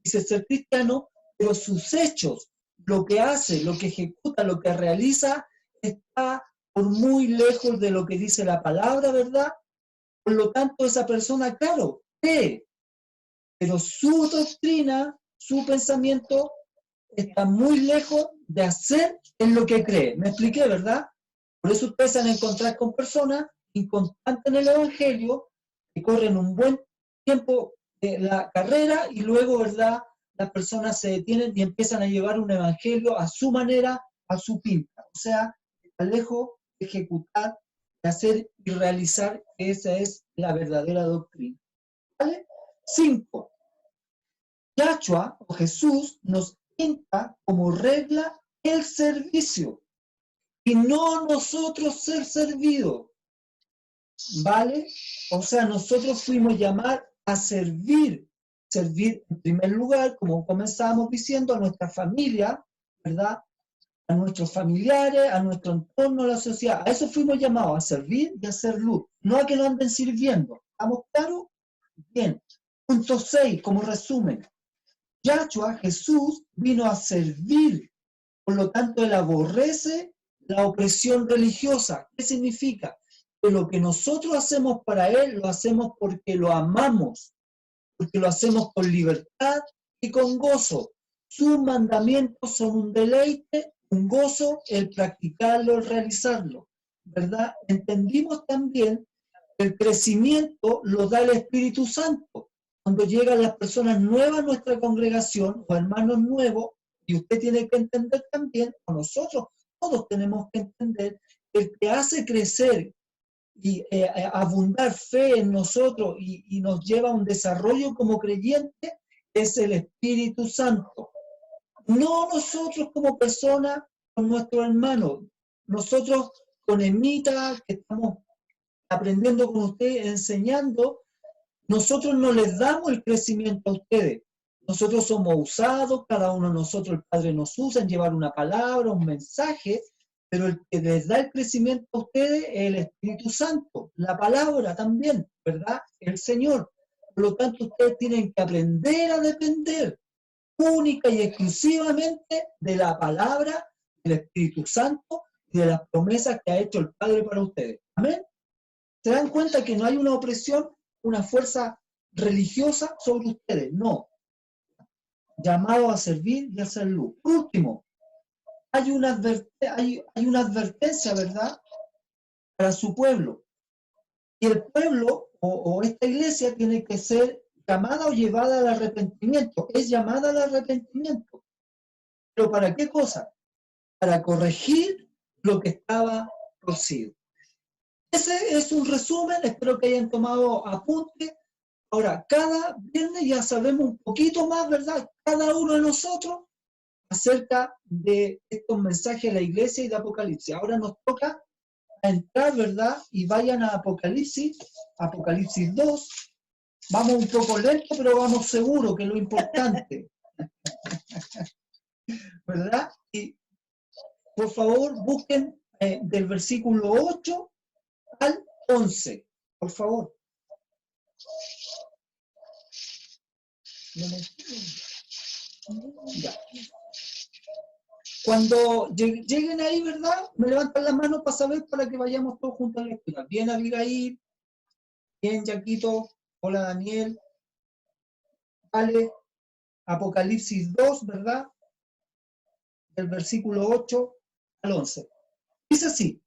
dice ser cristiano, pero sus hechos, lo que hace, lo que ejecuta, lo que realiza, está por muy lejos de lo que dice la palabra, ¿verdad? Por lo tanto, esa persona, claro, cree, pero su doctrina, su pensamiento, está muy lejos de hacer en lo que cree. ¿Me expliqué, verdad? Por eso ustedes se van a encontrar con personas inconstantes en el Evangelio, que corren un buen tiempo de la carrera y luego, ¿verdad?, las personas se detienen y empiezan a llevar un Evangelio a su manera, a su pinta. O sea, está lejos de ejecutar, de hacer y realizar, que esa es la verdadera doctrina. ¿Vale? 5. Yahshua o Jesús nos pinta como regla el servicio y no nosotros ser servidos, ¿vale? O sea, nosotros fuimos llamados a servir en primer lugar, como comenzábamos diciendo, a nuestra familia, ¿verdad? A nuestros familiares, a nuestro entorno, a la sociedad. A eso fuimos llamados, a servir y a hacer luz, no a que nos anden sirviendo. ¿Estamos claros? Bien. Punto 6, como resumen. Yahshua, Jesús, vino a servir, por lo tanto él aborrece la opresión religiosa. ¿Qué significa? Que lo que nosotros hacemos para él, lo hacemos porque lo amamos, porque lo hacemos con libertad y con gozo. Sus mandamientos son un deleite, un gozo, el practicarlo, el realizarlo, ¿verdad? Entendimos también que el crecimiento lo da el Espíritu Santo. Cuando llegan las personas nuevas a nuestra congregación, o hermanos nuevos, y usted tiene que entender también, o nosotros todos tenemos que entender, el que hace crecer y abundar fe en nosotros y nos lleva a un desarrollo como creyente, es el Espíritu Santo. No nosotros como personas, con nuestros hermanos, nosotros con Emita, que estamos aprendiendo con ustedes, enseñando, nosotros no les damos el crecimiento a ustedes. Nosotros somos usados, cada uno de nosotros, el Padre nos usa en llevar una palabra, un mensaje, pero el que les da el crecimiento a ustedes es el Espíritu Santo, la palabra también, ¿verdad? El Señor. Por lo tanto, ustedes tienen que aprender a depender única y exclusivamente de la palabra del Espíritu Santo y de las promesas que ha hecho el Padre para ustedes. ¿Amén? ¿Se dan cuenta que no hay una opresión, una fuerza religiosa sobre ustedes? No. Llamado a servir y a hacer luz. Por último, hay una advertencia, ¿verdad?, para su pueblo. Y el pueblo o esta iglesia tiene que ser llamada o llevada al arrepentimiento. Es llamada al arrepentimiento. ¿Pero para qué cosa? Para corregir lo que estaba torcido. Ese es un resumen, espero que hayan tomado apunte. Ahora, cada viernes ya sabemos un poquito más, ¿verdad? Cada uno de nosotros acerca de estos mensajes de la iglesia y de Apocalipsis. Ahora nos toca entrar, ¿verdad? Y vayan a Apocalipsis 2. Vamos un poco lento, pero vamos seguro, que es lo importante. ¿Verdad? Y por favor, busquen del versículo 8 al 11, por favor. Ya. Cuando lleguen ahí, ¿verdad? Me levantan las manos para saber, para que vayamos todos juntos a la lectura. Bien, Abigail. Bien, Jaquito. Hola, Daniel. Vale. Apocalipsis 2, ¿verdad? Del versículo 8 al 11. Dice así.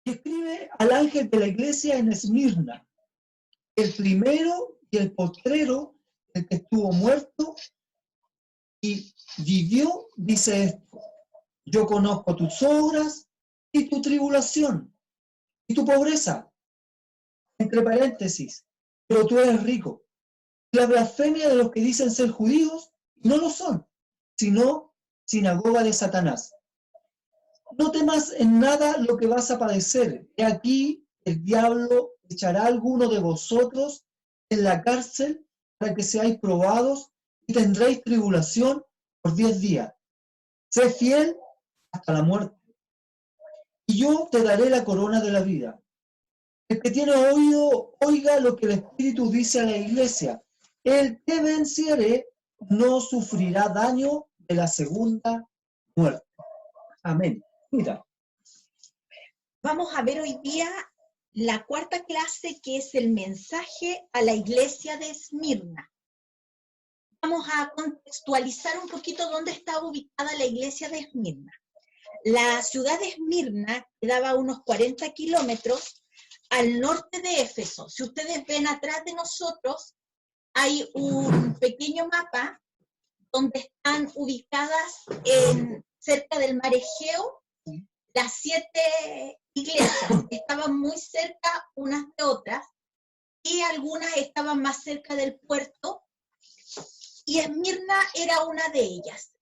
Escribe al ángel de la iglesia en Esmirna, el primero y el postrero, el que estuvo muerto y vivió, dice esto: yo conozco tus obras y tu tribulación y tu pobreza, entre paréntesis, pero tú eres rico. La blasfemia de los que dicen ser judíos no lo son, sino sinagoga de Satanás. No temas en nada lo que vas a padecer. He aquí el diablo echará a alguno de vosotros en la cárcel para que seáis probados y tendréis tribulación por 10 días. Sé fiel hasta la muerte, y yo te daré la corona de la vida. El que tiene oído, oiga lo que el Espíritu dice a la iglesia. El que venciere no sufrirá daño de la segunda muerte. Amén. Mira. Vamos a ver hoy día la cuarta clase, que es el mensaje a la iglesia de Esmirna. Vamos a contextualizar un poquito dónde está ubicada la iglesia de Esmirna. La ciudad de Esmirna quedaba a unos 40 kilómetros al norte de Éfeso. Si ustedes ven atrás de nosotros, hay un pequeño mapa donde están ubicadas cerca del mar Egeo las 7 iglesias. Estaban muy cerca unas de otras y algunas estaban más cerca del puerto, y Esmirna era una de ellas.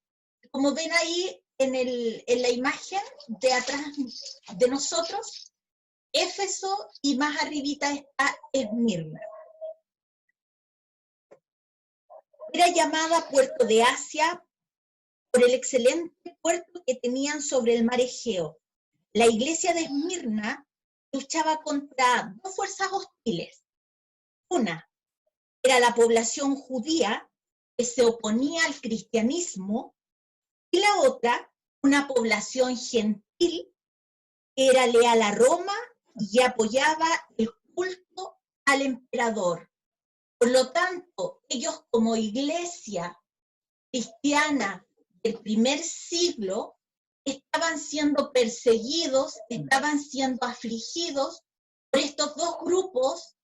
Como ven ahí en la imagen de atrás de nosotros, Éfeso, y más arribita está Esmirna. Era llamada Puerto de Asia por el excelente puerto que tenían sobre el mar Egeo. La iglesia de Esmirna luchaba contra 2 fuerzas hostiles. Una era la población judía, que se oponía al cristianismo, y la otra, una población gentil, que era leal a Roma y apoyaba el culto al emperador. Por lo tanto, ellos, como iglesia cristiana del primer siglo, estaban siendo perseguidos, estaban siendo afligidos por estos 2 grupos,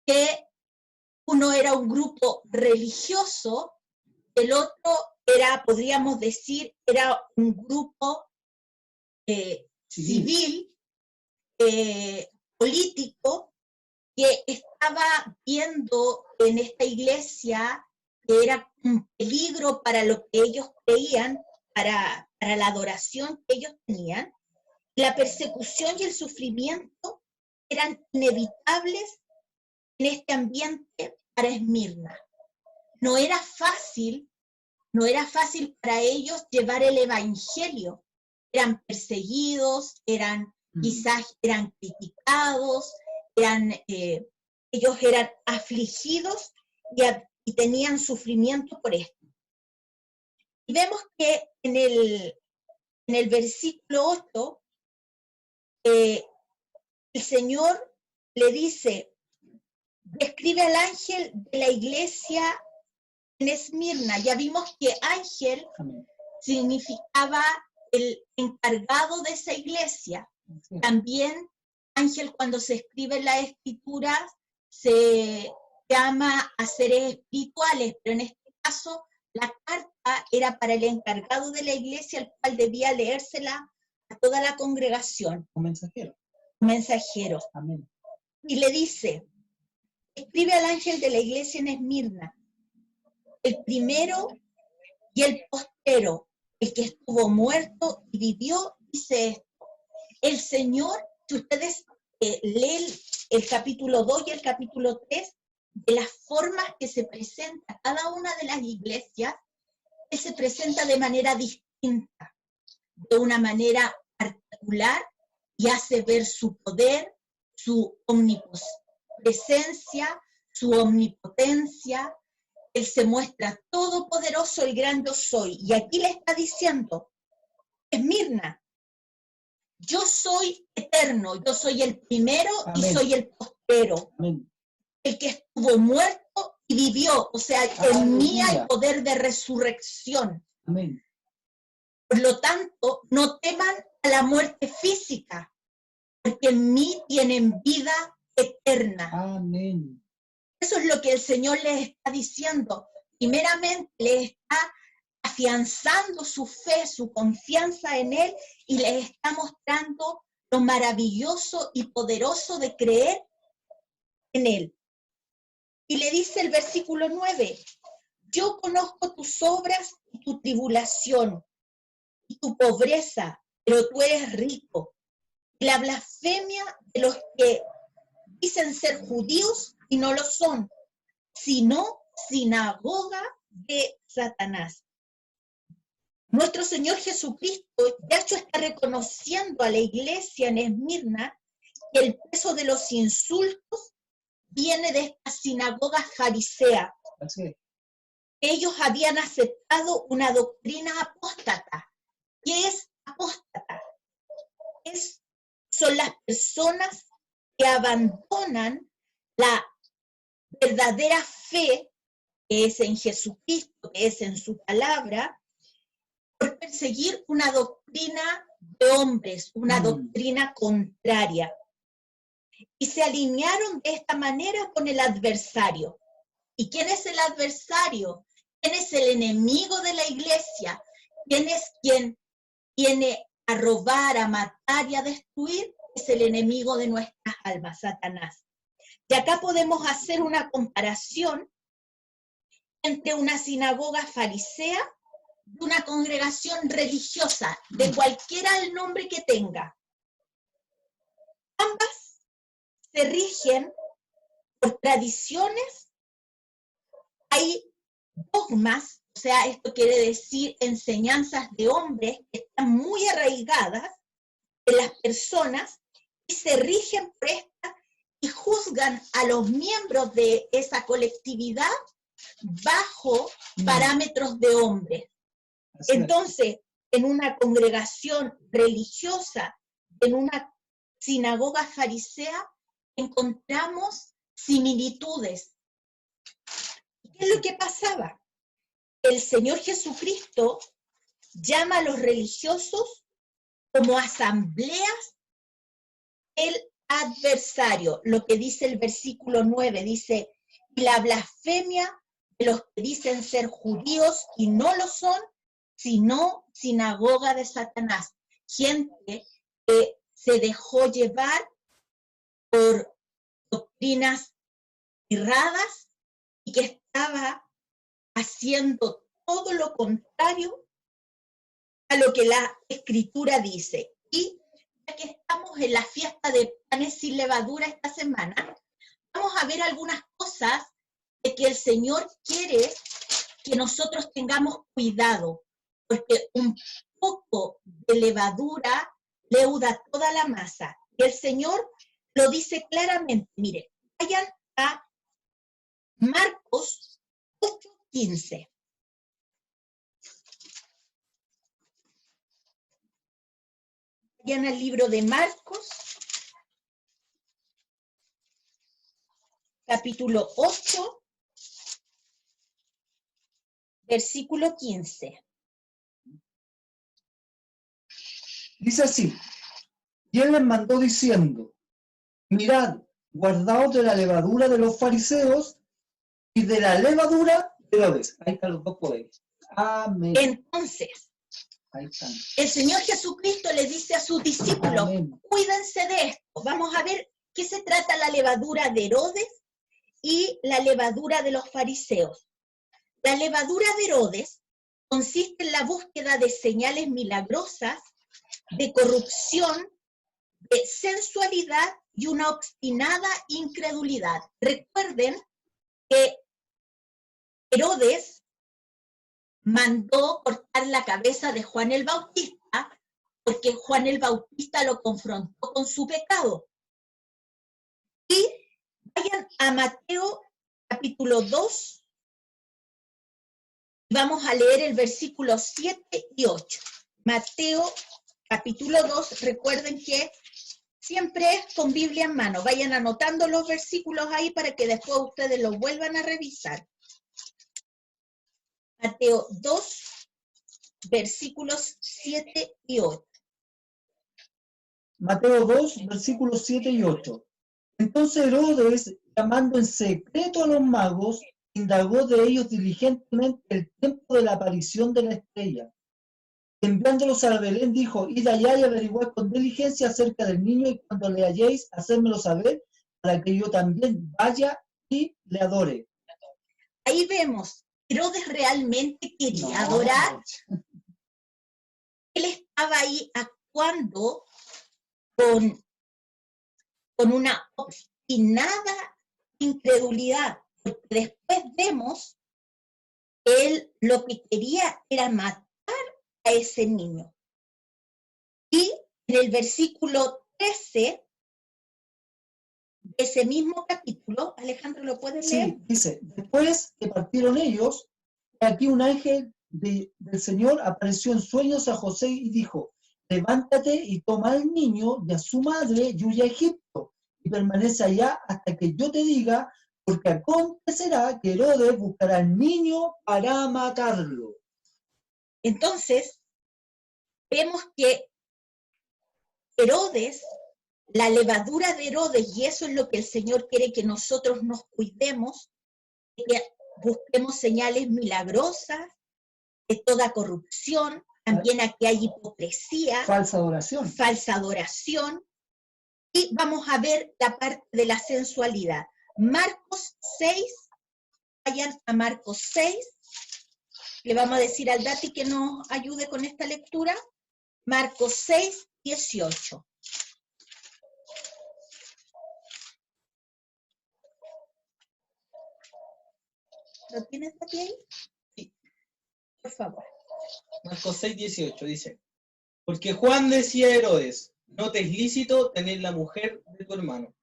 que uno era un grupo religioso, el otro era, podríamos decir, era un grupo civil, político, que estaba viendo en esta iglesia que era un peligro para lo que ellos creían, para la adoración que ellos tenían. La persecución y el sufrimiento eran inevitables en este ambiente para Esmirna. No era fácil para ellos llevar el evangelio. Eran perseguidos, quizás eran criticados, ellos eran afligidos y tenían sufrimiento por esto. Y vemos que en el versículo 8, el Señor le dice, describe al ángel de la iglesia en Esmirna. Ya vimos que ángel significaba el encargado de esa iglesia. También ángel, cuando se escribe en la escritura, se llama a seres espirituales, pero en este caso la carta era para el encargado de la iglesia, el cual debía leérsela a toda la congregación. Un mensajero. Un mensajero. Amén. Y le dice, escribe al ángel de la iglesia en Esmirna, el primero y el postero, el que estuvo muerto y vivió, dice esto. El Señor, si ustedes leen el capítulo 2 y el capítulo 3, de las formas que se presenta cada una de las iglesias, Él se presenta de manera distinta, de una manera particular, y hace ver su poder, su omnipresencia, su omnipotencia. Él se muestra todopoderoso, el gran yo soy. Y aquí le está diciendo, Esmirna, yo soy eterno, yo soy el primero. Amén. Y soy el postero. Amén. El que estuvo muerto y vivió, o sea, en mí hay poder de resurrección. Amén. Por lo tanto, no teman a la muerte física, porque en mí tienen vida eterna. Amén. Eso es lo que el Señor les está diciendo. Primeramente, les está afianzando su fe, su confianza en Él, y les está mostrando lo maravilloso y poderoso de creer en Él. Y le dice el versículo 9, yo conozco tus obras y tu tribulación y tu pobreza, pero tú eres rico. Y la blasfemia de los que dicen ser judíos y no lo son, sino sinagoga de Satanás. Nuestro Señor Jesucristo, de hecho, está reconociendo a la iglesia en Esmirna que el peso de los insultos viene de esta sinagoga farisea. Así es. Ellos habían aceptado una doctrina apóstata. ¿Qué es apóstata? Son las personas que abandonan la verdadera fe, que es en Jesucristo, que es en su palabra, por perseguir una doctrina de hombres, una doctrina contraria. Y se alinearon de esta manera con el adversario. ¿Y quién es el adversario? ¿Quién es el enemigo de la iglesia? ¿Quién es quien viene a robar, a matar y a destruir? Es el enemigo de nuestras almas, Satanás. Y acá podemos hacer una comparación entre una sinagoga farisea y una congregación religiosa, de cualquiera el nombre que tenga. Ambas se rigen por tradiciones, hay dogmas, o sea, esto quiere decir enseñanzas de hombres que están muy arraigadas en las personas y se rigen por esta y juzgan a los miembros de esa colectividad bajo parámetros de hombres. Entonces, en una congregación religiosa, en una sinagoga farisea, encontramos similitudes. ¿Qué es lo que pasaba? El Señor Jesucristo llama a los religiosos como asambleas del adversario. Lo que dice el versículo 9, dice, y la blasfemia de los que dicen ser judíos y no lo son, sino sinagoga de Satanás. Gente que se dejó llevar por doctrinas erradas y que estaba haciendo todo lo contrario a lo que la Escritura dice. Y ya que estamos en la fiesta de panes sin levadura esta semana, vamos a ver algunas cosas de que el Señor quiere que nosotros tengamos cuidado, porque un poco de levadura leuda toda la masa. Y el Señor lo dice claramente. Mire, vayan a Marcos 8:15. Vayan al libro de Marcos, capítulo 8, versículo 15. Dice así, y él les mandó diciendo, mirad, guardaos de la levadura de los fariseos y de la levadura de Herodes. Ahí están los dos poderes. Amén. Entonces, Ahí están. el Señor Jesucristo le dice a sus discípulos, Amén. Cuídense de esto. Vamos a ver qué se trata la levadura de Herodes y la levadura de los fariseos. La levadura de Herodes consiste en la búsqueda de señales milagrosas, de corrupción, de sensualidad y una obstinada incredulidad. Recuerden que Herodes mandó cortar la cabeza de Juan el Bautista porque Juan el Bautista lo confrontó con su pecado. Y vayan a Mateo capítulo 2, vamos a leer el versículo 7 y 8. Mateo capítulo 2, recuerden que siempre es con Biblia en mano. Vayan anotando los versículos ahí para que después ustedes los vuelvan a revisar. Mateo 2, versículos 7 y 8. Mateo 2, versículos 7 y 8. Entonces Herodes, llamando en secreto a los magos, indagó de ellos diligentemente el tiempo de la aparición de la estrella. Enviándolos a Belén, dijo, id allá y averiguad con diligencia acerca del niño, y cuando le halléis, hacérmelo saber, para que yo también vaya y le adore. Ahí vemos, Herodes realmente quería adorar. Él estaba ahí actuando con una obstinada incredulidad, porque después vemos que él lo que quería era matar a ese niño. Y en el versículo 13 ese mismo capítulo, Alejandro, ¿lo puedes leer? Sí, dice, después que partieron ellos, aquí un ángel del Señor apareció en sueños a José y dijo, levántate y toma al niño y a su madre y huye a Egipto, y permanece allá hasta que yo te diga, porque acontecerá que Herodes buscará al niño para matarlo. Entonces, vemos que Herodes, la levadura de Herodes, y eso es lo que el Señor quiere que nosotros nos cuidemos, que busquemos señales milagrosas de toda corrupción, también aquí hay hipocresía, Falsa adoración. y vamos a ver la parte de la sensualidad. Marcos 6, vayan a Marcos 6, le vamos a decir al Dati que nos ayude con esta lectura, Marcos 6, 18. ¿Lo tienes Dati ahí? Sí. Por favor. Marcos 6, 18 dice, porque Juan decía a Herodes, no te es lícito tener la mujer de tu hermano.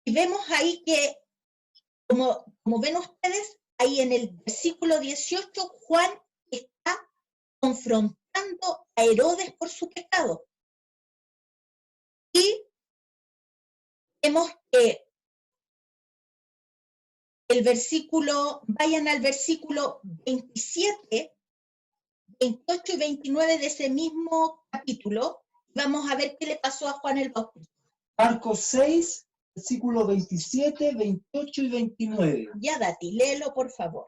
Y vemos ahí que, como ven ustedes, ahí en el versículo 18, Juan está confrontando a Herodes por su pecado. Y vemos que vayan al versículo 27, 28 y 29 de ese mismo capítulo, vamos a ver qué le pasó a Juan el Bautista. Marcos 6, versículos 27, 28 y 29. Ya, Dati, léelo por favor.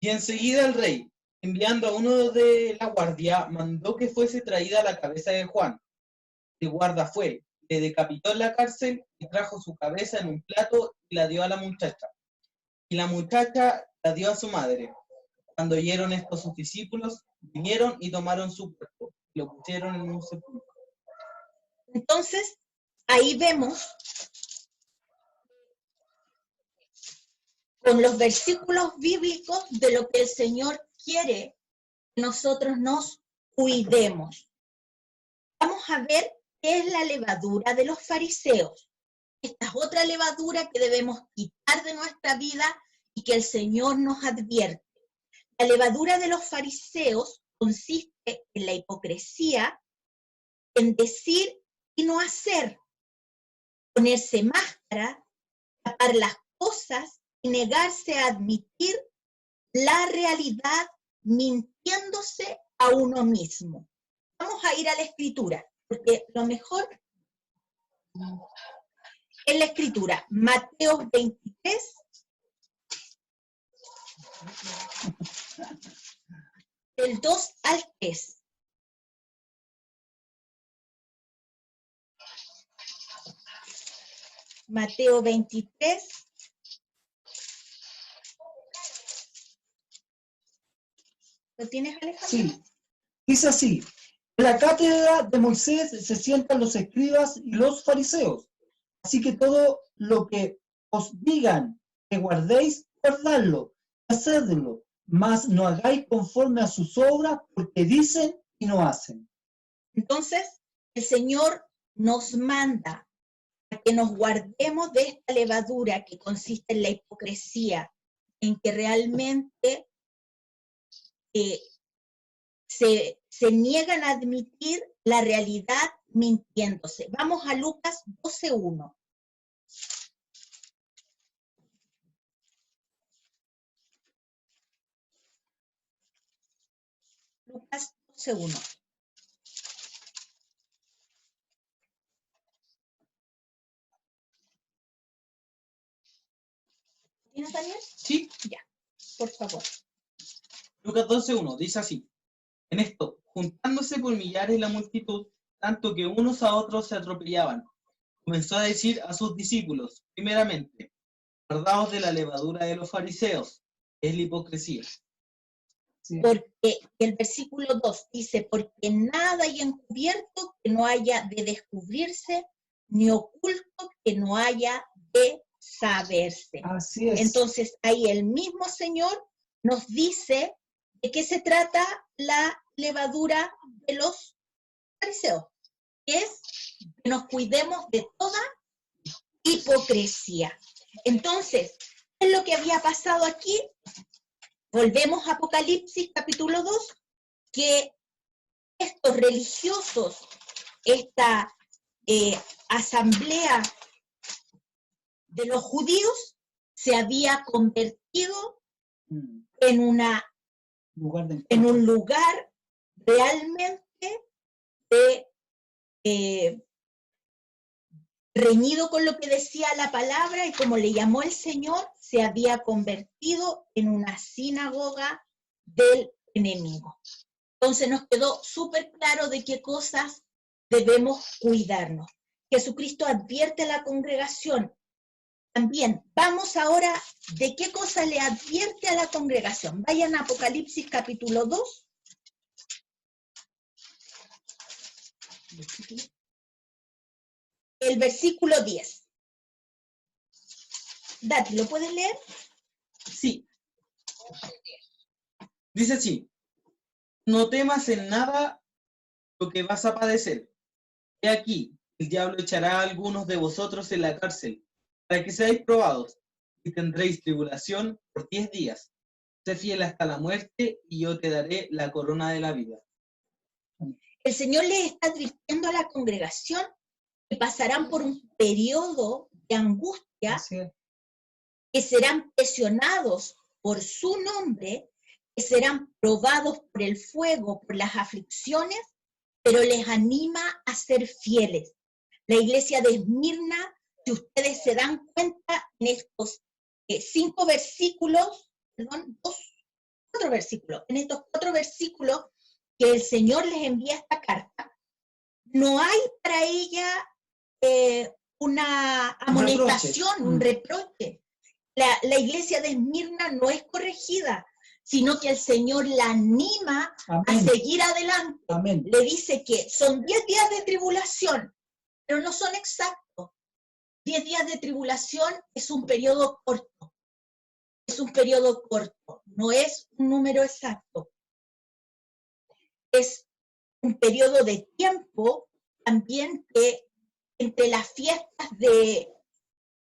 Y enseguida el rey, enviando a uno de la guardia, mandó que fuese traída la cabeza de Juan. El guarda fue, le decapitó en la cárcel y trajo su cabeza en un plato y la dio a la muchacha. Y la muchacha la dio a su madre. Cuando oyeron esto sus discípulos, vinieron y tomaron su cuerpo, y lo pusieron en un sepulcro. Entonces, ahí vemos con los versículos bíblicos de lo que el Señor quiere que nosotros nos cuidemos. Vamos a ver qué es la levadura de los fariseos. Esta es otra levadura que debemos quitar de nuestra vida y que el Señor nos advierte. La levadura de los fariseos consiste en la hipocresía, en decir y no hacer, ponerse máscara, tapar las cosas y negarse a admitir la realidad mintiéndose a uno mismo. Vamos a ir a la escritura, porque lo mejor es la escritura. Mateo 23, del 2 al 3. Mateo 23. ¿Lo tienes, Alejandro? Sí, dice así, en la cátedra de Moisés se sientan los escribas y los fariseos, así que todo lo que os digan que guardéis, guardadlo, hacedlo, mas no hagáis conforme a sus obras, porque dicen y no hacen. Entonces, el Señor nos manda a que nos guardemos de esta levadura que consiste en la hipocresía, en que realmente se niegan a admitir la realidad mintiéndose. Vamos a Lucas 12:1. Lucas 12:1. ¿Tienes, Daniel? Sí. Ya, por favor. Lucas 12:1 dice así, en esto, juntándose por millares la multitud, tanto que unos a otros se atropellaban, comenzó a decir a sus discípulos, primeramente, guardaos de la levadura de los fariseos, que es la hipocresía. Sí. Porque el versículo 2 dice, porque nada hay encubierto que no haya de descubrirse, ni oculto que no haya de saberse. Así es. Entonces, ahí el mismo Señor nos dice de qué se trata la levadura de los fariseos, que es que nos cuidemos de toda hipocresía. Entonces, ¿qué es lo que había pasado aquí? Volvemos a Apocalipsis capítulo 2, que estos religiosos, esta asamblea de los judíos, se había convertido en un lugar realmente reñido con lo que decía la palabra, y como le llamó el Señor, se había convertido en una sinagoga del enemigo. Entonces nos quedó súper claro de qué cosas debemos cuidarnos. Jesucristo advierte a la congregación. También, vamos ahora, ¿de qué cosa le advierte a la congregación? Vayan a Apocalipsis capítulo 2. El versículo 10. Dati, ¿lo puedes leer? Sí. Dice así: no temas en nada lo que vas a padecer. He aquí, el diablo echará a algunos de vosotros en la cárcel, para que seáis probados, y tendréis tribulación por 10 días. Sé fiel hasta la muerte, y yo te daré la corona de la vida. El Señor les está advirtiendo a la congregación que pasarán por un periodo de angustia, que serán presionados por su nombre, que serán probados por el fuego, por las aflicciones, pero les anima a ser fieles. La iglesia de Esmirna, si ustedes se dan cuenta en estos 4 versículos, en estos 4 versículos que el Señor les envía esta carta, no hay para ella una amonestación, un reproche. La iglesia de Esmirna no es corregida, sino que el Señor la anima a seguir adelante. Amén. Le dice que son 10 días de tribulación, pero no son exactos. 10 días de tribulación es un periodo corto. Es un periodo corto, no es un número exacto. Es un periodo de tiempo también que entre las fiestas de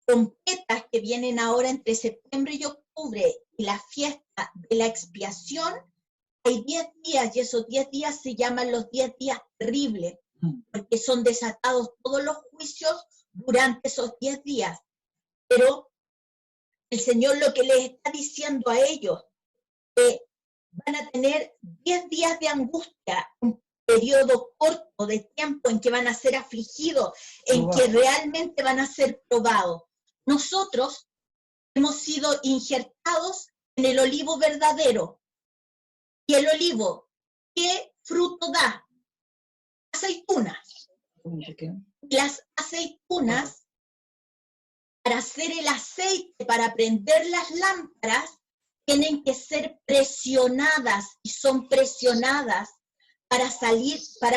trompetas que vienen ahora entre septiembre y octubre y la fiesta de la expiación, hay 10 días, y esos 10 días se llaman los 10 días terribles, porque son desatados todos los juicios durante esos 10 días. Pero el Señor lo que les está diciendo a ellos, que van a tener 10 días de angustia, un periodo corto de tiempo en que van a ser afligidos, en que realmente van a ser probados. Nosotros hemos sido injertados en el olivo verdadero. ¿Y el olivo qué fruto da? Aceitunas. Las aceitunas, para hacer el aceite, para prender las lámparas, tienen que ser presionadas, y son presionadas para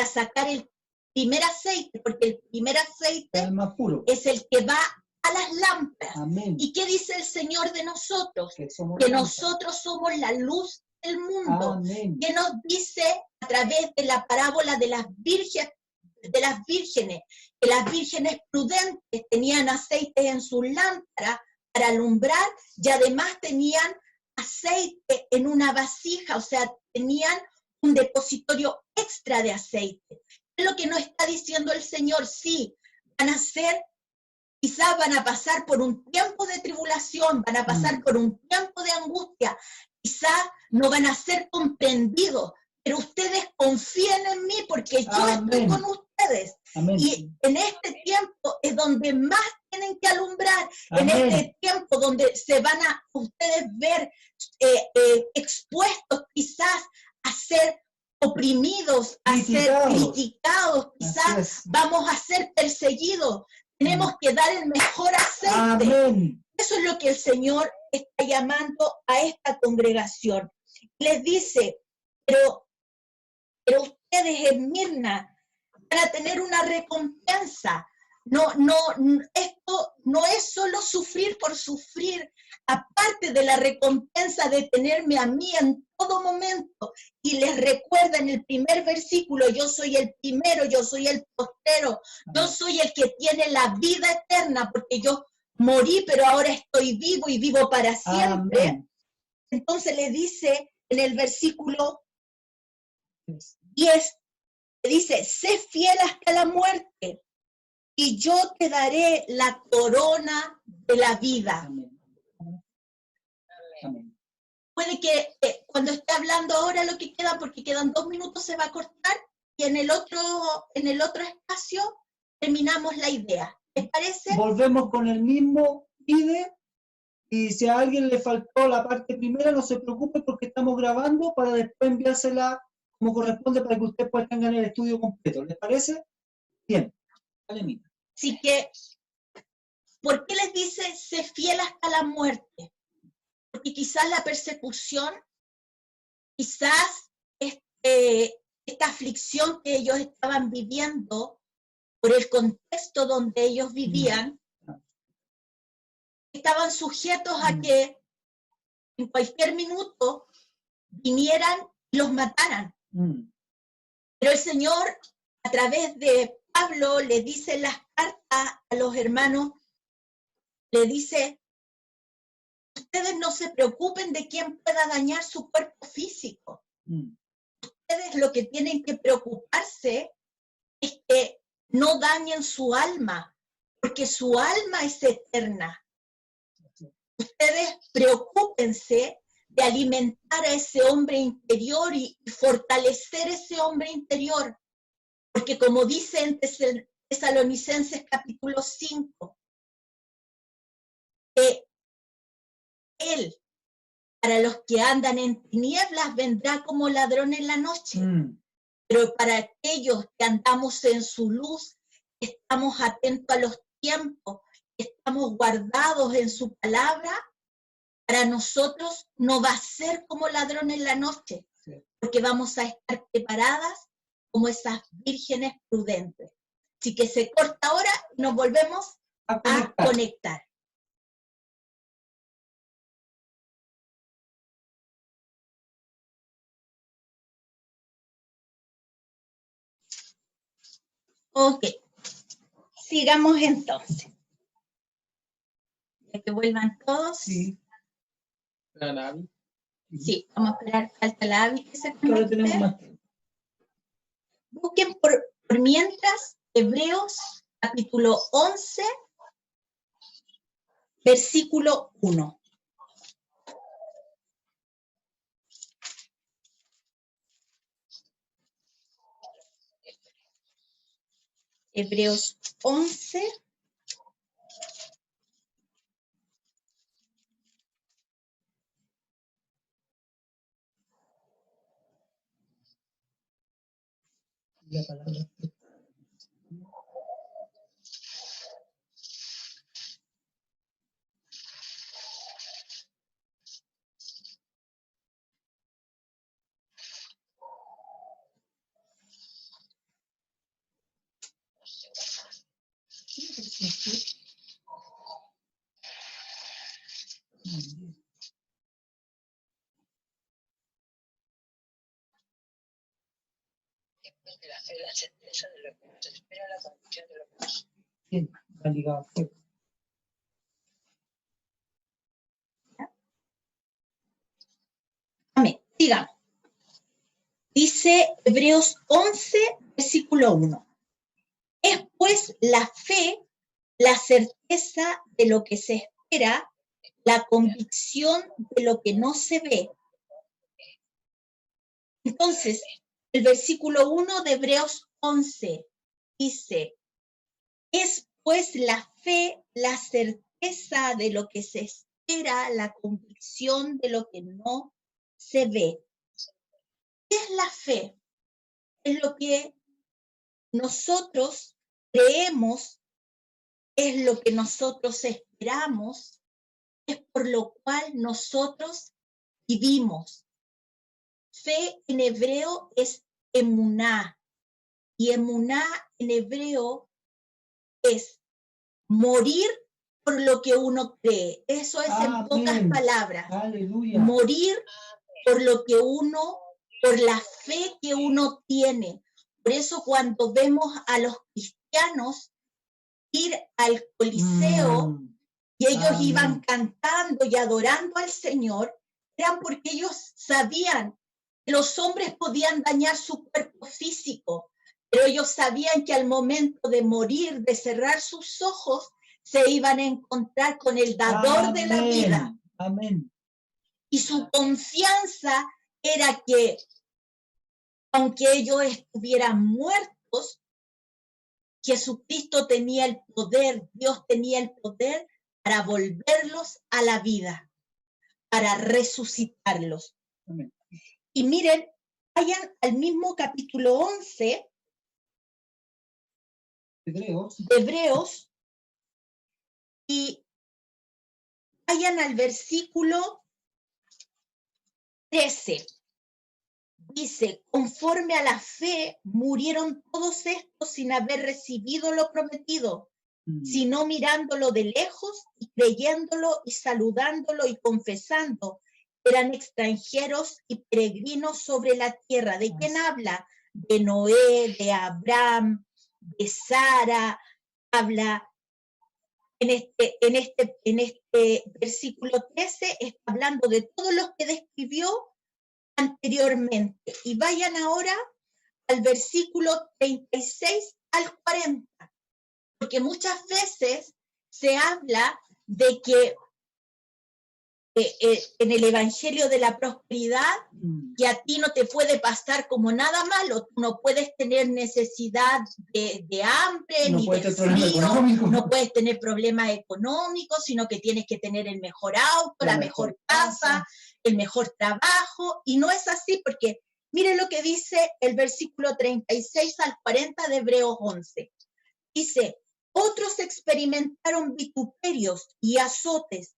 sacar el primer aceite, porque el primer aceite es el que va a las lámparas. Amén. ¿Y qué dice el Señor de nosotros? Que nosotros somos la luz del mundo. Amén. Que nos dice a través de la parábola de las vírgenes, que las vírgenes prudentes tenían aceite en sus lámparas para alumbrar, y además tenían aceite en una vasija, o sea, tenían un depositorio extra de aceite. Es lo que nos está diciendo el Señor. Sí, quizás van a pasar por un tiempo de tribulación, van a pasar por un tiempo de angustia, quizás no van a ser comprendidos, pero ustedes confíen en mí porque yo estoy con ustedes. Amén. Y en este tiempo es donde más tienen que alumbrar. Amén. En este tiempo donde se van a ustedes ver expuestos quizás a ser oprimidos, a ser criticados, quizás vamos a ser perseguidos. Tenemos que dar el mejor aceite. Amén. Eso es lo que el Señor está llamando a esta congregación. Les dice, pero ustedes en Esmirna van a tener una recompensa. Esto no es solo sufrir por sufrir, aparte de la recompensa de tenerme a mí en todo momento y les recuerda en el primer versículo, yo soy el primero, yo soy el postero, yo soy el que tiene la vida eterna, porque yo morí, pero ahora estoy vivo y vivo para siempre. Amén. Entonces le dice en el versículo 10, le dice, sé fiel hasta la muerte y yo te daré la corona de la vida. Amén. Amén. Puede que cuando esté hablando ahora lo que queda, porque quedan 2 minutos, se va a cortar y en el otro espacio terminamos la idea. ¿Les parece? Volvemos con el mismo pide, y si a alguien le faltó la parte primera, no se preocupe porque estamos grabando para después enviársela como corresponde para que usted pueda tener el estudio completo. ¿Les parece? Bien. Dale, Mita. Así que, ¿por qué les dice sé fiel hasta la muerte? Porque quizás la persecución, quizás esta aflicción que ellos estaban viviendo por el contexto donde ellos vivían, estaban sujetos a que en cualquier minuto vinieran y los mataran. Pero el Señor, a través de Pablo, le dice en las cartas a los hermanos, le dice, ustedes no se preocupen de quién pueda dañar su cuerpo físico. Ustedes lo que tienen que preocuparse es que no dañen su alma, porque su alma es eterna. Ustedes preocúpense de alimentar a ese hombre interior y fortalecer ese hombre interior, porque como dice en Tesalonicenses capítulo 5, que Él, para los que andan en tinieblas, vendrá como ladrón en la noche. Pero para aquellos que andamos en su luz, estamos atentos a los tiempos, estamos guardados en su palabra, para nosotros no va a ser como ladrón en la noche, porque vamos a estar preparadas como esas vírgenes prudentes. Así que se corta ahora y nos volvemos a conectar. Ok, sigamos entonces. Ya que vuelvan todos. Sí. La Navi. Sí, vamos a esperar, falta la Avi que se Ahora tenemos conecte. más tiempo. Busquen por mientras Hebreos capítulo 11, versículo 1. Hebreos 11. La palabra. De la fe, la certeza de lo que nos espera, la convicción de lo que nos... Bien, va ligado. Amén. Sigamos. Dice Hebreos 11, versículo 1. Es pues la fe, la certeza de lo que se espera, la convicción de lo que no se ve. Entonces, el versículo 1 de Hebreos 11 dice, es pues la fe, la certeza de lo que se espera, la convicción de lo que no se ve. ¿Qué es la fe? Es lo que nosotros creemos, es lo que nosotros esperamos, es por lo cual nosotros vivimos. Fe en hebreo es emuná, y emuná en hebreo es morir por lo que uno cree. Eso es en pocas palabras. Aleluya. Morir por la fe que uno tiene. Por eso cuando vemos a los cristianos ir al Coliseo y ellos Amén. iban cantando y adorando al Señor, eran porque ellos sabían que los hombres podían dañar su cuerpo físico, pero ellos sabían que al momento de morir, de cerrar sus ojos, se iban a encontrar con el dador de la vida. Amén. Y su confianza era que, aunque ellos estuvieran muertos, Jesucristo tenía el poder, Dios tenía el poder para volverlos a la vida, para resucitarlos. Amén. Y miren, vayan al mismo capítulo 11 Hebreos. de Hebreos y vayan al versículo 13. Dice, conforme a la fe murieron todos estos sin haber recibido lo prometido, sino mirándolo de lejos y creyéndolo y saludándolo y confesando, eran extranjeros y peregrinos sobre la tierra. ¿De quién habla? De Noé, de Abraham, de Sara. Habla en este versículo 13, está hablando de todos los que describió anteriormente. Y vayan ahora al versículo 36 al 40, porque muchas veces se habla de que en el Evangelio de la Prosperidad, que a ti no te puede pasar como nada malo, tú no puedes tener necesidad de hambre, No ni puedes de tener problemas frío, económicos. no puedes tener problemas económicos, sino que tienes que tener el mejor auto, la mejor casa, el mejor trabajo, y no es así, porque miren lo que dice el versículo 36 al 40 de Hebreos 11. Dice, otros experimentaron vituperios y azotes,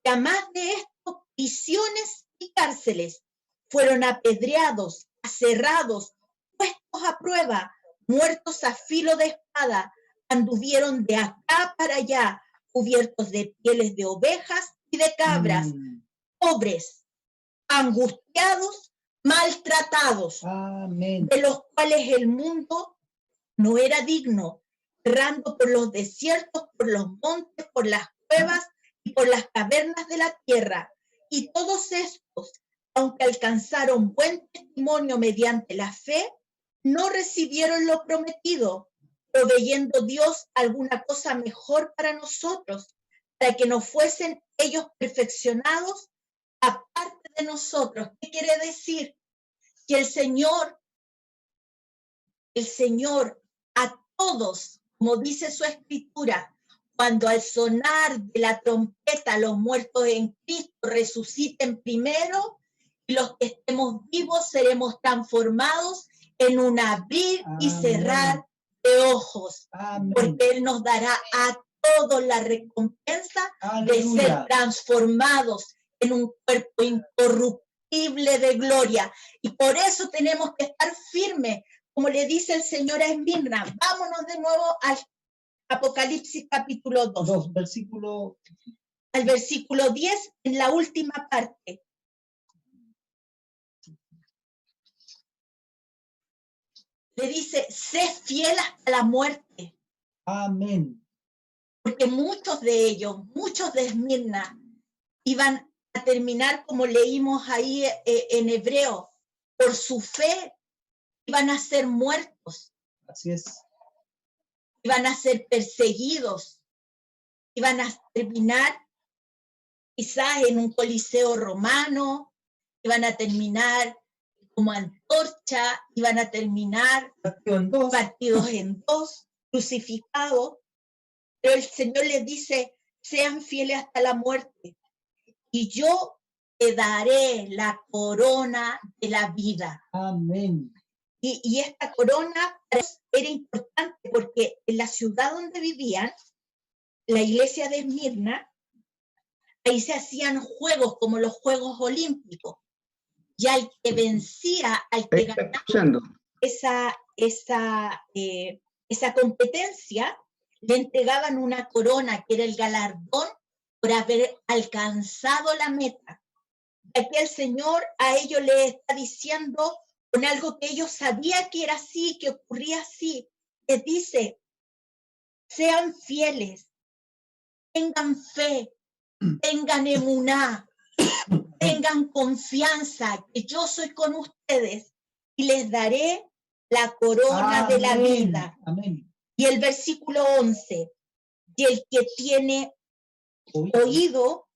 que además de esto, prisiones y cárceles, fueron apedreados, aserrados, puestos a prueba, muertos a filo de espada, anduvieron de acá para allá, cubiertos de pieles de ovejas y de cabras, pobres, angustiados, maltratados, Amén. de los cuales el mundo no era digno, errando por los desiertos, por los montes, por las cuevas y por las cavernas de la tierra. Y todos estos, aunque alcanzaron buen testimonio mediante la fe, no recibieron lo prometido, proveyendo Dios alguna cosa mejor para nosotros, para que no fuesen ellos perfeccionados aparte de nosotros. ¿Qué quiere decir? Que el Señor a todos, como dice su escritura, cuando al sonar de la trompeta los muertos en Cristo resuciten primero, y los que estemos vivos seremos transformados en un abrir y cerrar de ojos. Amén. Porque Él nos dará a todos la recompensa de Aleluya. ser transformados en un cuerpo incorruptible de gloria. Y por eso tenemos que estar firmes, como le dice el Señor a Esmirna. Vámonos de nuevo al Apocalipsis capítulo 2. Versículo. Al versículo 10, en la última parte. Le dice, sé fiel hasta la muerte. Amén. Porque muchos de ellos, muchos de Esmirna, iban a terminar como leímos ahí en Hebreo, por su fe iban a ser muertos. Así es. Iban a ser perseguidos, iban a terminar quizás en un coliseo romano, iban a terminar como antorcha, iban a terminar partidos en dos, crucificados, pero el Señor les dice, sean fieles hasta la muerte, y yo te daré la corona de la vida. Amén. Y esta corona era importante porque en la ciudad donde vivían, la iglesia de Esmirna, ahí se hacían juegos como los Juegos Olímpicos. Y al que vencía, al que ganaba esa competencia, le entregaban una corona que era el galardón por haber alcanzado la meta. Aquí el Señor a ellos les está diciendo con algo que ellos sabían que era así, que ocurría así. Les dice, sean fieles, tengan fe, tengan emuná, tengan confianza, que yo soy con ustedes y les daré la corona de la vida. Amén. Y el versículo 11, y el que tiene oído,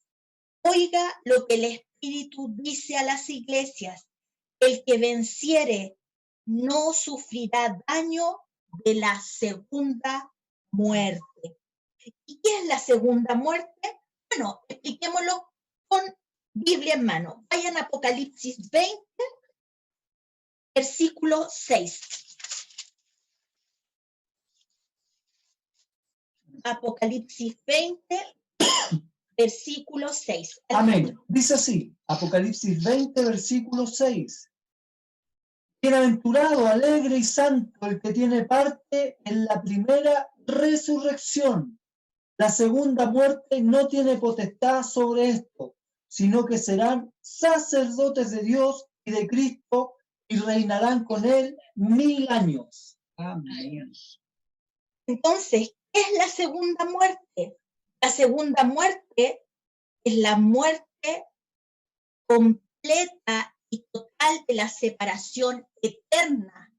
oiga lo que el Espíritu dice a las iglesias. El que venciere no sufrirá daño de la segunda muerte. ¿Y qué es la segunda muerte? Bueno, expliquémoslo con Biblia en mano. Vayan a Apocalipsis 20, versículo 6. Apocalipsis 20, versículo 6. Amén. Dice así, Apocalipsis 20, versículo 6. Bienaventurado, alegre y santo el que tiene parte en la primera resurrección. La segunda muerte no tiene potestad sobre esto, sino que serán sacerdotes de Dios y de Cristo y reinarán con él 1000 años. Amén. Entonces, ¿qué es la segunda muerte? La segunda muerte es la muerte completa y total de la separación eterna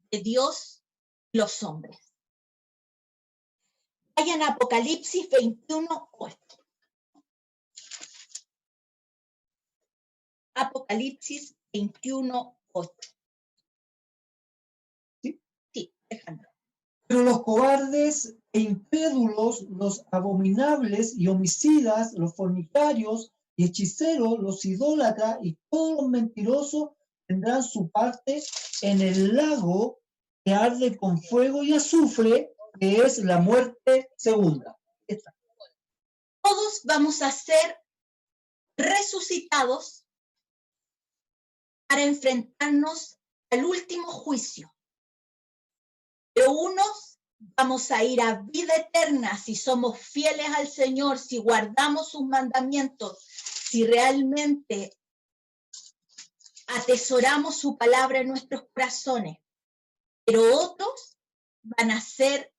de Dios y los hombres. Vayan a Apocalipsis 21, 8. Apocalipsis 21, 8. Sí, Alejandro. Pero los cobardes e incrédulos, los abominables y homicidas, los fornicarios y hechiceros, los idólatras y todos los mentirosos tendrán su parte en el lago que arde con fuego y azufre, que es la muerte segunda. Todos vamos a ser resucitados para enfrentarnos al último juicio. Pero unos vamos a ir a vida eterna si somos fieles al Señor, si guardamos sus mandamientos, si realmente atesoramos su palabra en nuestros corazones. Pero otros van a ser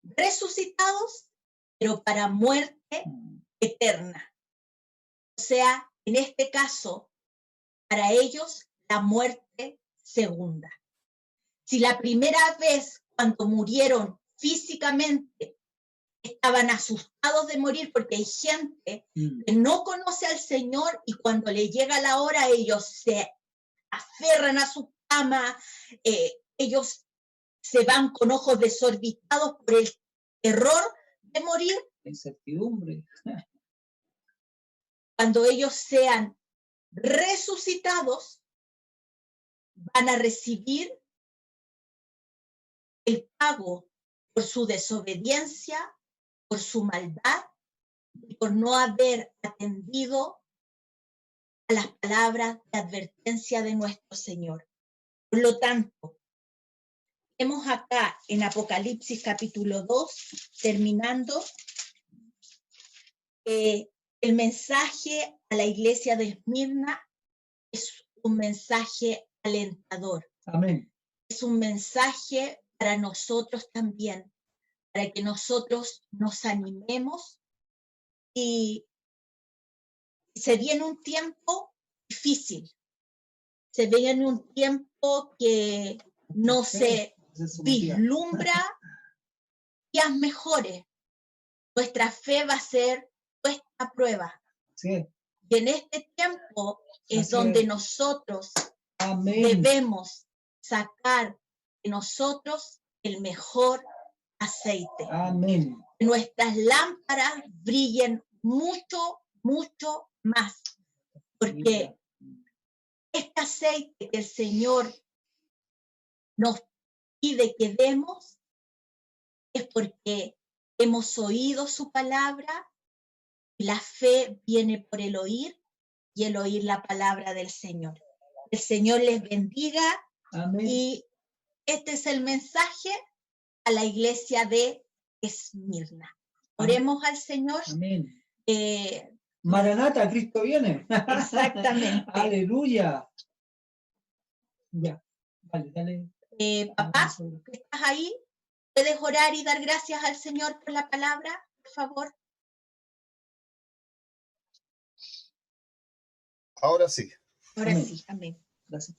resucitados, pero para muerte eterna. O sea, en este caso, para ellos, la muerte segunda. Si la primera vez cuando murieron físicamente estaban asustados de morir porque hay gente que no conoce al Señor y cuando le llega la hora ellos se aferran a su cama, ellos se van con ojos desorbitados por el terror de morir. Incertidumbre. Cuando ellos sean resucitados, van a recibir el pago por su desobediencia, por su maldad y por no haber atendido a las palabras de advertencia de nuestro Señor. Por lo tanto, vemos acá en Apocalipsis capítulo 2, terminando, el mensaje a la iglesia de Esmirna es un mensaje alentador. Amén. Es un mensaje para nosotros también, para que nosotros nos animemos y se viene un tiempo difícil, se viene un tiempo que no se vislumbra días mejores. Nuestra fe va a ser puesta a prueba. Sí. Y en este tiempo es Así donde es. nosotros Amén. debemos sacar de nosotros el mejor aceite. Amén. Que nuestras lámparas brillen mucho, mucho más. Porque este aceite que el Señor nos pide que demos es porque hemos oído su palabra y la fe viene por el oír y el oír la palabra del Señor. El Señor les bendiga. Amén. Y este es el mensaje a la iglesia de Esmirna. Oremos al Señor. Amén. Maranata, Cristo viene. Exactamente. Aleluya. Ya, vale, dale. Papá, ¿que estás ahí? ¿Puedes orar y dar gracias al Señor por la palabra, por favor? Ahora sí. Ahora Amén. sí, amén. Gracias.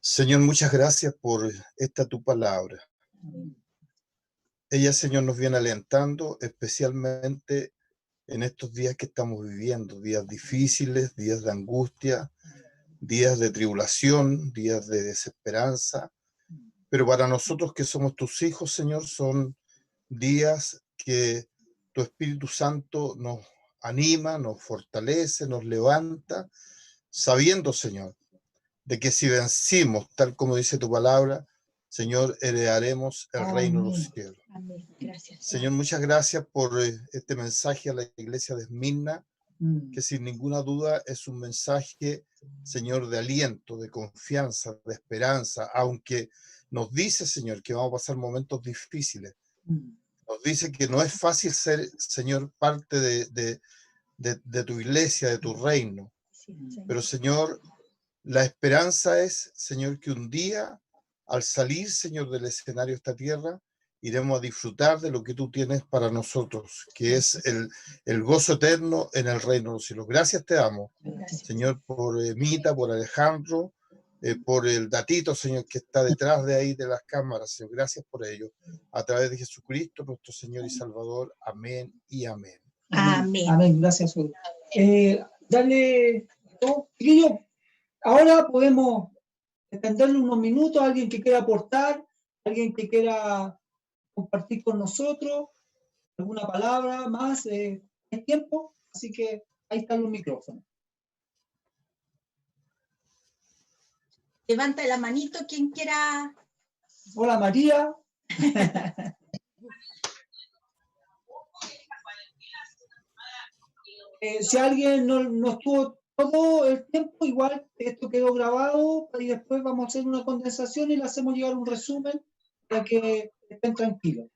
Señor, muchas gracias por esta tu palabra. Ella, Señor, nos viene alentando, especialmente en estos días que estamos viviendo, días difíciles, días de angustia, días de tribulación, días de desesperanza. Pero para nosotros que somos tus hijos, Señor, son días que tu Espíritu Santo nos anima, nos fortalece, nos levanta, sabiendo, Señor, de que si vencimos, tal como dice tu palabra, Señor, heredaremos el reino de los cielos. Amén. Gracias. Señor, muchas gracias por este mensaje a la iglesia de Esmirna, que sin ninguna duda es un mensaje, Señor, de aliento, de confianza, de esperanza, aunque nos dice, Señor, que vamos a pasar momentos difíciles. Nos dice que no es fácil ser, Señor, parte de tu iglesia, de tu reino. Pero, Señor, la esperanza es, Señor, que un día, al salir, Señor, del escenario de esta tierra, iremos a disfrutar de lo que tú tienes para nosotros, que es el gozo eterno en el reino de los cielos. Gracias te damos, Señor, por Mita, por Alejandro, por el Datito, Señor, que está detrás de ahí de las cámaras, Señor. Gracias por ello. A través de Jesucristo, nuestro Señor y Salvador. Amén y amén. Amén. Amén, gracias. Dale, chiquillo, ahora podemos extenderle unos minutos a alguien que quiera aportar, alguien que quiera compartir con nosotros, alguna palabra más. Hay tiempo, así que ahí están los micrófonos. Levanta la manito quien quiera. Hola María. Si alguien no estuvo todo el tiempo, igual esto quedó grabado y después vamos a hacer una condensación y le hacemos llegar un resumen para que estén tranquilos.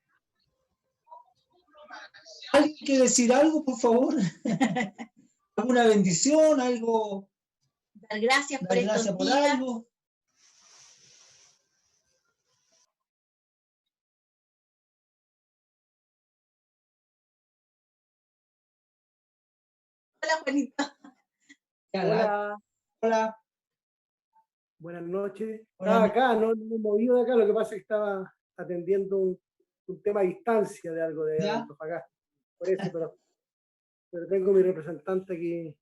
¿Alguien quiere decir algo, por favor? ¿Alguna bendición? ¿Algo? Dar gracias por Dar estos gracias por días. algo. Hola, Juanito. Hola, Hola. buenas noches. Hola. Estaba acá, no me he movido de acá, lo que pasa es que estaba atendiendo un tema a distancia de algo de ¿Ya? Antofagasta. Por eso, pero tengo mi representante aquí.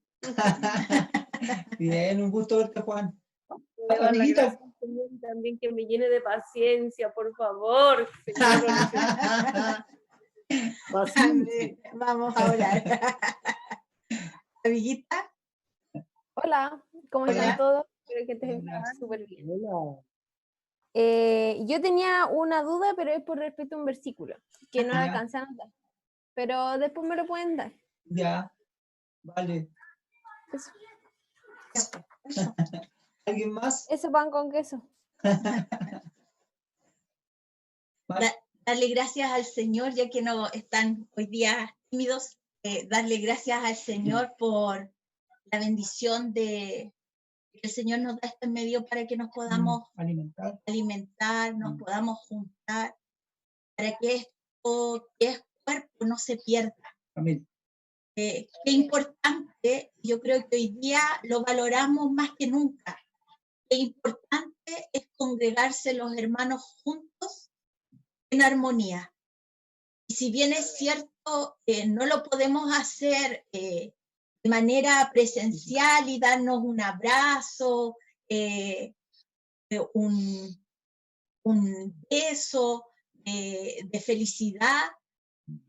Bien, un gusto verte, Juan. Le doy las Amiguita. gracias al Señor y también que me llene de paciencia, por favor. Señor, lo necesito. Paciencia. Vamos a orar. Amiguita. Hola, ¿cómo Hola. están todos? Espero que estén Gracias. súper bien. Hola. Yo tenía una duda, pero es por respecto a un versículo que no Ya. alcancé a anotar. Pero después me lo pueden dar. Ya. Vale. Eso, ¿Alguien más? Ese pan con queso. Darle gracias al Señor, ya que no están hoy día tímidos, darle gracias al Señor por la bendición de que el Señor nos da este medio para que nos podamos alimentar, nos podamos juntar, para que esto que es cuerpo no se pierda. Amén. Qué importante, yo creo que hoy día lo valoramos más que nunca. Qué importante es congregarse los hermanos juntos en armonía. Y si bien es cierto, no lo podemos hacer de manera presencial y darnos un abrazo, un beso de felicidad,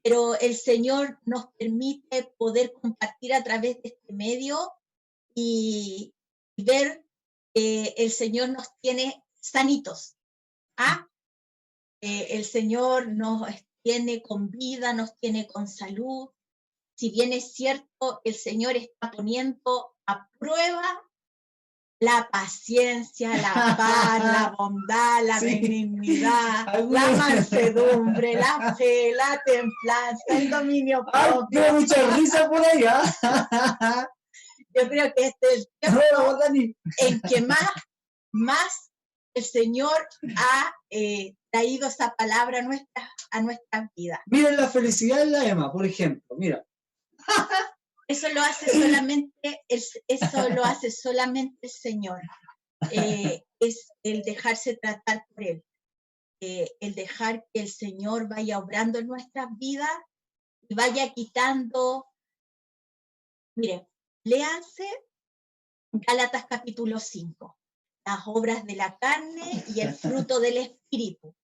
pero el Señor nos permite poder compartir a través de este medio y ver que el Señor nos tiene sanitos. El Señor nos tiene con vida, nos tiene con salud. Si bien es cierto, el Señor está poniendo a prueba la paciencia, la paz, la bondad, la Sí. benignidad, la Algunos- mansedumbre, la fe, la templanza, el dominio Ay, propio. tengo mucha risa por ahí, ¿ah? Yo creo que este es el No, tiempo Dani. en que más el Señor ha traído esa palabra a nuestras vidas. Miren la felicidad en la Emma, por ejemplo. Mira. Eso lo hace solamente el Señor. Es el dejarse tratar por Él. El dejar que el Señor vaya obrando en nuestras vidas y vaya quitando. Mire, léanse Gálatas capítulo 5, las obras de la carne y el fruto del Espíritu,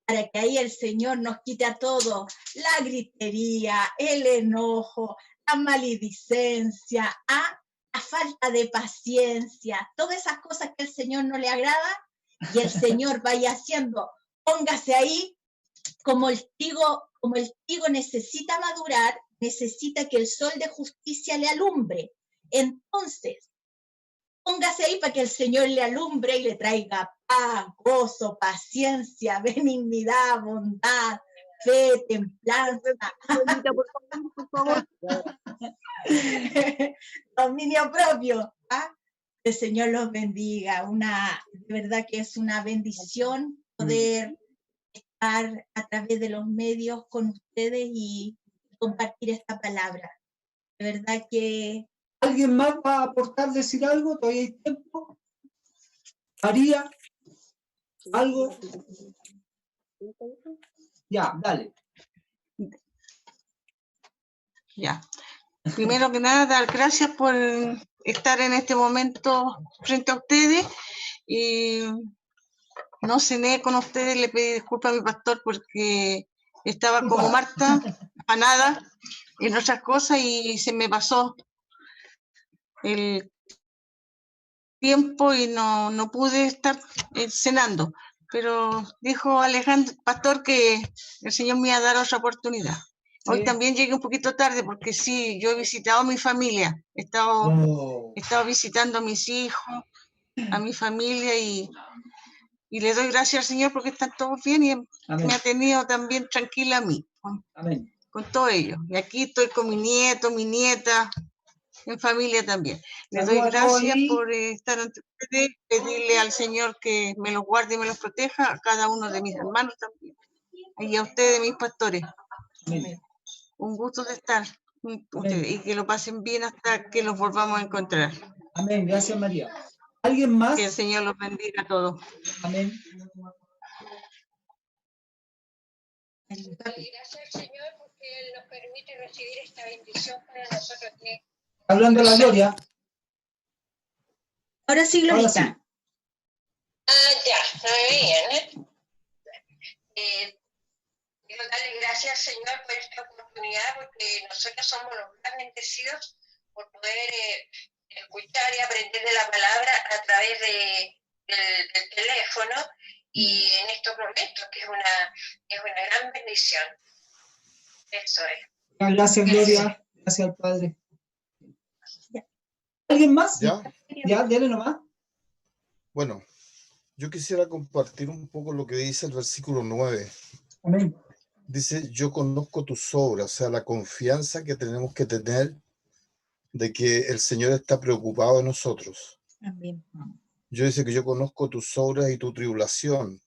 para que ahí el Señor nos quite a todos la gritería, el enojo, la maledicencia, la falta de paciencia, todas esas cosas que al Señor no le agrada, y el Señor vaya haciendo, póngase ahí, como el trigo necesita madurar, necesita que el sol de justicia le alumbre. Entonces, póngase ahí para que el Señor le alumbre y le traiga paz, gozo, paciencia, benignidad, bondad, fe, templanza, Abuelita, por favor. dominio propio. ¿Ah? El Señor los bendiga. De verdad que es una bendición poder estar a través de los medios con ustedes y compartir esta palabra. De verdad que ¿Alguien más va a aportar, decir algo? ¿Todavía hay tiempo? María, ¿algo? Ya, dale. Ya. Primero que nada, dar gracias por estar en este momento frente a ustedes. Y no cené con ustedes, le pedí disculpas a mi pastor porque estaba como Marta, afanada en otras cosas y se me pasó el tiempo y no pude estar cenando. Pero dijo Alejandro, pastor, que el Señor me iba a dar otra oportunidad. Hoy Sí. también llegué un poquito tarde porque sí, yo he visitado a mi familia, he estado visitando a mis hijos, a mi familia y le doy gracias al Señor porque están todos bien y Amén. me ha tenido también tranquila a mí, Amén. con todo ello. Y aquí estoy con mi nieto, mi nieta, en familia también. Les doy Saludos a todos gracias ahí. por estar ante ustedes, pedirle al Señor que me los guarde y me los proteja, a cada uno de mis hermanos también. Y a ustedes, mis pastores. Amén. Un gusto de estar con ustedes y que lo pasen bien hasta que los volvamos a encontrar. Amén. Gracias, María. ¿Alguien más? Que el Señor los bendiga a todos. Amén. Gracias al Señor porque Él nos permite recibir esta bendición para nosotros. Hablando de la gloria. ahora sí, Glorita. Ahora sí. Ya, muy bien. Quiero darle gracias al Señor por esta oportunidad porque nosotros somos los más bendecidos por poder escuchar y aprender de la palabra a través del teléfono y en estos momentos, que es una gran bendición. Eso es. Gracias, Gloria. Gracias al Padre. ¿Alguien más? ¿Ya? Ya, dale nomás. Bueno, yo quisiera compartir un poco lo que dice el versículo 9. Amén. Dice, yo conozco tus obras, o sea, la confianza que tenemos que tener de que el Señor está preocupado de nosotros. Amén. Yo dice que yo conozco tus obras y tu tribulación.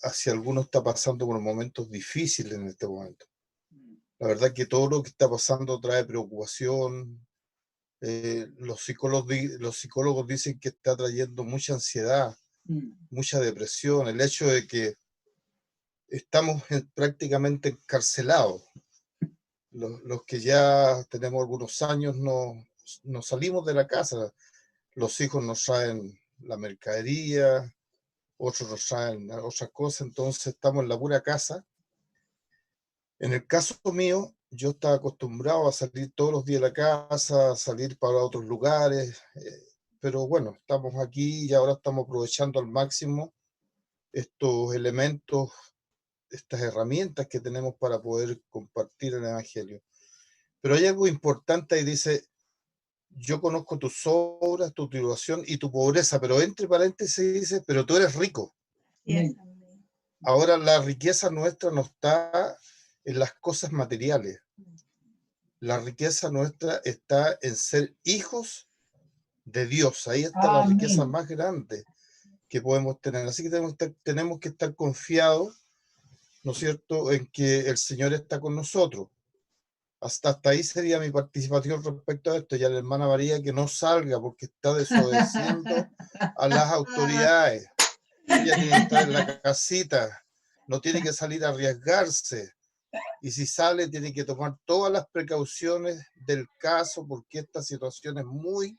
Hacia algunos está pasando por momentos difíciles en este momento. La verdad que todo lo que está pasando trae preocupación. Los psicólogos dicen que está trayendo mucha ansiedad, mucha depresión. El hecho de que estamos prácticamente encarcelados. Los que ya tenemos algunos años no salimos de la casa. Los hijos nos traen la mercadería, otros nos traen otras cosas, entonces estamos en la pura casa. En el caso mío, yo estaba acostumbrado a salir todos los días de la casa, a salir para otros lugares, pero bueno, estamos aquí y ahora estamos aprovechando al máximo estos elementos, estas herramientas que tenemos para poder compartir el Evangelio. Pero hay algo importante y dice, yo conozco tus obras, tu tribulación y tu pobreza, pero entre paréntesis dice, pero tú eres rico. Yes. Ahora la riqueza nuestra no está en las cosas materiales. La riqueza nuestra está en ser hijos de Dios. Ahí está la riqueza más grande que podemos tener. Así que tenemos que estar confiados, ¿no es cierto?, en que el Señor está con nosotros. Hasta ahí sería mi participación respecto a esto. Ya la hermana María que no salga porque está desobedeciendo a las autoridades. Ella tiene que estar en la casita, no tiene que salir a arriesgarse. Y si sale, tiene que tomar todas las precauciones del caso porque esta situación es muy,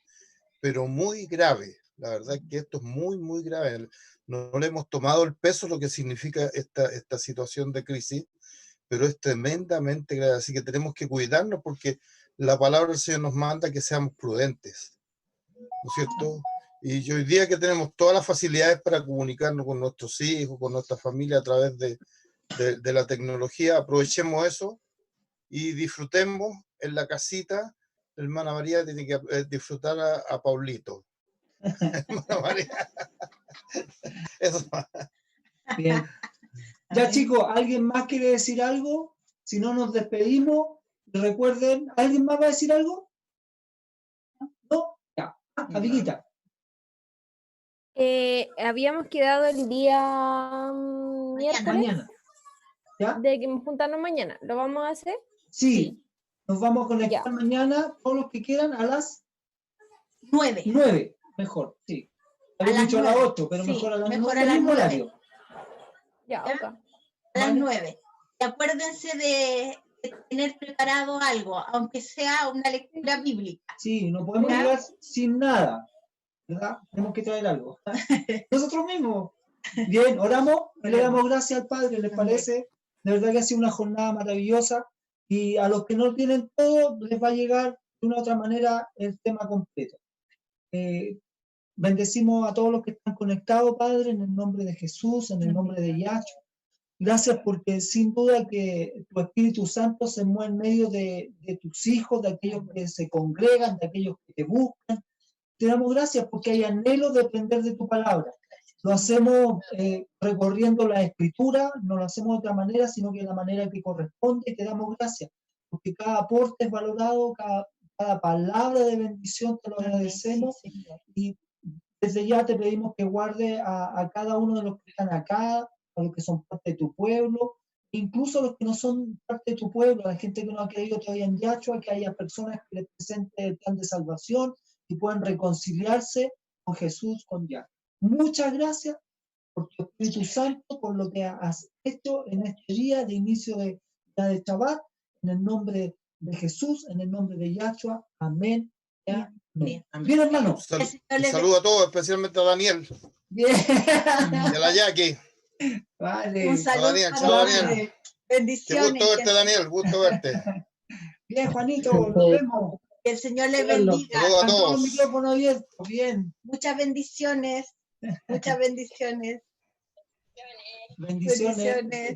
pero muy grave. La verdad es que esto es muy, muy grave. No le hemos tomado el peso lo que significa esta situación de crisis, pero es tremendamente grave. Así que tenemos que cuidarnos porque la palabra del Señor nos manda que seamos prudentes, ¿no es cierto? Y hoy día que tenemos todas las facilidades para comunicarnos con nuestros hijos, con nuestra familia a través de la tecnología, aprovechemos eso y disfrutemos en la casita. Hermana María tiene que disfrutar a Paulito. Hermana María. Eso. Bien. Ya chicos, ¿alguien más quiere decir algo? Si no, nos despedimos. Recuerden, ¿alguien más va a decir algo? ¿No? Ya. Amiguita. Habíamos quedado el día miércoles Mañana. ¿Ya? de que juntarnos mañana. ¿Lo vamos a hacer? Sí. Nos vamos a conectar Ya. mañana, todos los que quieran, a las 9. 9. Mejor, sí. Había dicho a las 8, pero Sí, mejor a las mejor 9. a las Mismo 9. horario. Ya, ¿Ya? ok. A las Vale. 9. Y acuérdense de tener preparado algo, aunque sea una lectura bíblica. Sí, no podemos ¿Ya? llegar sin nada, ¿verdad? Tenemos que traer algo. Nosotros mismos. Bien, oramos, le damos gracias al Padre, ¿les parece? De verdad que ha sido una jornada maravillosa y a los que no tienen todo les va a llegar de una u otra manera el tema completo. Bendecimos a todos los que están conectados, Padre, en el nombre de Jesús, en el nombre de Yahshua. Gracias porque sin duda que tu Espíritu Santo se mueve en medio de tus hijos, de aquellos que se congregan, de aquellos que te buscan. Te damos gracias porque hay anhelo de aprender de tu palabra. Lo hacemos recorriendo la Escritura, no lo hacemos de otra manera, sino que de la manera que corresponde. Y te damos gracias porque cada aporte es valorado, cada palabra de bendición te lo agradecemos. Y desde ya te pedimos que guarde a cada uno de los que están acá, a los que son parte de tu pueblo, incluso a los que no son parte de tu pueblo, a la gente que no ha creído todavía en Yahshua, que haya personas que les presenten el plan de salvación y puedan reconciliarse con Jesús, con Yahshua. Muchas gracias por tu Espíritu Santo, por lo que has hecho en este día de inicio de Shabbat, en el nombre de Jesús, en el nombre de Yahshua. Amén. Amén. Bien, hermano. Un saludo a todos, especialmente a Daniel. Bien. Y a la Jackie. Vale. Un saludo Daniel, para chao, ustedes. Daniel. Bendiciones. Qué gusto verte, Daniel, gusto verte. Bien, Juanito, nos vemos. Que el Señor les bendiga. Saludos a Con todo el todos. micrófono abierto. Bien. Muchas bendiciones. Muchas bendiciones. Bendiciones. Bendiciones.